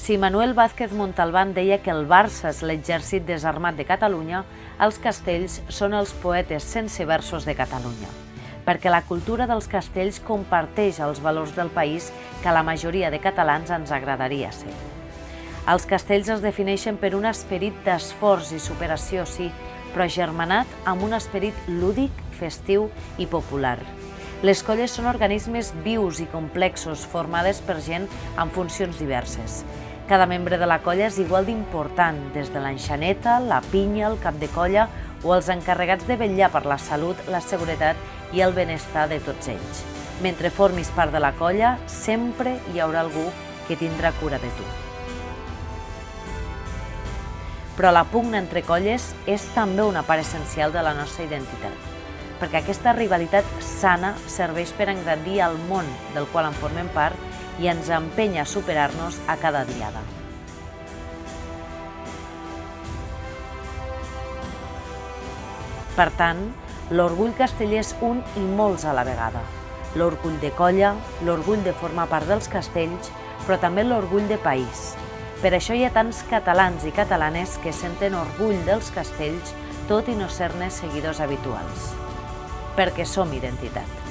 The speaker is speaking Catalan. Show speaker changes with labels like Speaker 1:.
Speaker 1: Si Manuel Vázquez Montalbán deia que el Barça és l'exèrcit desarmat de Catalunya, els castells són els poetes sense versos de Catalunya, perquè la cultura dels castells comparteix els valors del país que a la majoria de catalans ens agradaria ser. Els castells es defineixen per un esperit d'esforç i superació, sí, però germanat amb un esperit lúdic, festiu i popular. Les colles són organismes vius i complexos, formades per gent amb funcions diverses. Cada membre de la colla és igual d'important, des de l'enxaneta, la pinya, el cap de colla o els encarregats de vetllar per la salut, la seguretat i el benestar de tots ells. Mentre formis part de la colla, sempre hi haurà algú que tindrà cura de tu. Però la pugna entre colles és també una part essencial de la nostra identitat, perquè aquesta rivalitat sana serveix per engrandir el món del qual en formem part i ens empenya a superar-nos a cada diada. Per tant, l'orgull casteller és un i molts a la vegada. L'orgull de colla, l'orgull de formar part dels castells, però també l'orgull de país. Per això hi ha tants catalans i catalanes que senten orgull dels castells, tot i no ser-ne seguidors habituals. Perquè som identitat.